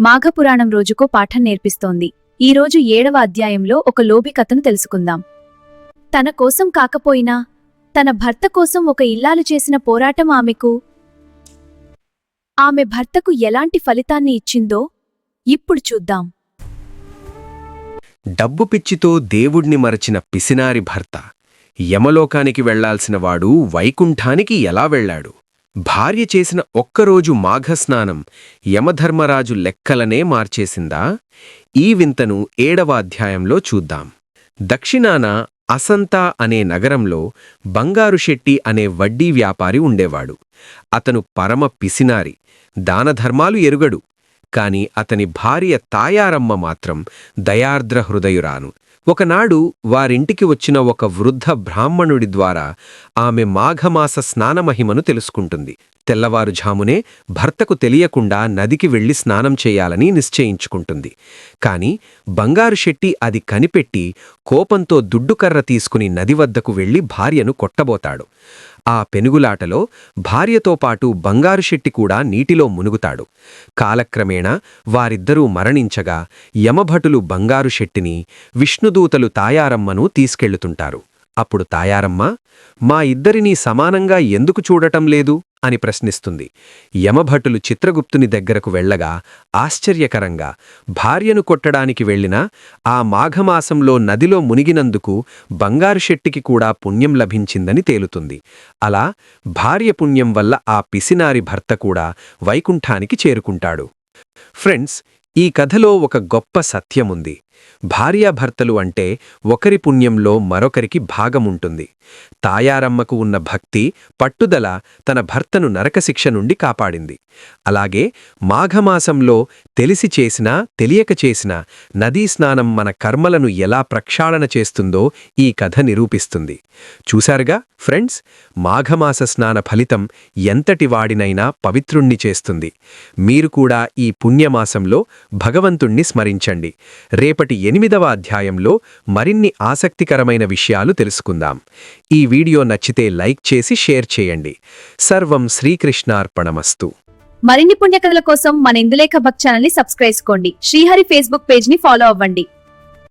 మాఘపురాణం రోజుకో పాఠం నేర్పిస్తోంది. ఈరోజు 7వ అధ్యాయంలో ఒక లోభి కథను తెలుసుకుందాం. తన కోసం కాకపోయినా తన భర్త కోసం ఒక ఇల్లాలు చేసిన పోరాటం ఆమె భర్తకు ఎలాంటి ఫలితాన్ని ఇచ్చిందో ఇప్పుడు చూద్దాం. డబ్బు పిచ్చితో దేవుణ్ణి మరచిన పిసినారి భర్త యమలోకానికి వెళ్లాల్సిన వాడు వైకుంఠానికి ఎలా వెళ్లాడు? భార్య చేసిన ఒక్కరోజు మాఘస్నానం యమధర్మరాజు లెక్కలనే మార్చేసిందా? ఈ వింతను 7వ అధ్యాయంలో చూద్దాం. దక్షిణాన అసంత అనే నగరంలో బంగారుశెట్టి అనే వడ్డీ వ్యాపారి ఉండేవాడు. అతను పరమ పిసినారి, దానధర్మాలు ఎరుగడు. కాని అతని భార్య తాయారమ్మ మాత్రం దయార్ద్ర హృదయురాను. ఒకనాడు వారింటికి వచ్చిన ఒక వృద్ధ బ్రాహ్మణుడి ద్వారా ఆమె మాఘమాస స్నానమహిమను తెలుసుకుంటుంది. తెల్లవారుఝామునే భర్తకు తెలియకుండా నదికి వెళ్లి స్నానం చేయాలని నిశ్చయించుకుంటుంది. కాని బంగారుశెట్టి అది కనిపెట్టి కోపంతో దుడ్డుకర్ర తీసుకుని నది వద్దకు వెళ్లి భార్యను కొట్టబోతాడు. ఆ పెనుగులాటలో భార్యతో పాటు బంగారుశెట్టి కూడా నీటిలో మునుగుతాడు. కాలక్రమేణా వారిద్దరూ మరణించగా యమభటులు బంగారుశెట్టిని, విష్ణుదూతలు తాయారమ్మను తీసుకెళ్లుతుంటారు. అప్పుడు తాయారమ్మ, మా ఇద్దరినీ సమానంగా ఎందుకు చూడటం లేదు అని ప్రశ్నిస్తుంది. యమభటులు చిత్రగుప్తుని దగ్గరకు వెళ్లగా ఆశ్చర్యకరంగా భార్యను కొట్టడానికి వెళ్లినా ఆ మాఘమాసంలో నదిలో మునిగినందుకు బంగారుశెట్టికి కూడా పుణ్యం లభించిందని తేలుతుంది. అలా భార్య పుణ్యం వల్ల ఆ పిసినారి భర్త కూడా వైకుంఠానికి చేరుకుంటాడు. ఫ్రెండ్స్, ఈ కథలో ఒక గొప్ప సత్యముంది. భార్యాభర్తలు అంటే ఒకరి పుణ్యంలో మరొకరికి భాగముంటుంది. తాయారమ్మకు ఉన్న భక్తి, పట్టుదల తన భర్తను నరకశిక్ష నుండి కాపాడింది. అలాగే మాఘమాసంలో తెలిసి చేసినా తెలియక చేసినా నదీ స్నానం మన కర్మలను ఎలా ప్రక్షాళన చేస్తుందో ఈ కథ నిరూపిస్తుంది. చూశారుగా ఫ్రెండ్స్, మాఘమాస స్నాన ఫలితం ఎంతటి వాడినైనా పవిత్రుణ్ణి చేస్తుంది. మీరు కూడా ఈ పుణ్యమాసంలో భగవంతుణ్ణి స్మరించండి. రేపటి 8వ అధ్యాయంలో మరిన్ని ఆసక్తికరమైన విషయాలు తెలుసుకుందాం. ఈ వీడియో నచ్చితే లైక్ చేసి షేర్ చేయండి. సర్వం శ్రీకృష్ణార్పణమస్తు. మరిన్ని పుణ్యకథల కోసం మన ఇందులేఖ భక్తి ఛానల్ని సబ్స్క్రైబ్ చేసుకోండి. శ్రీహరి ఫేస్బుక్ పేజ్ని ఫాలో అవ్వండి.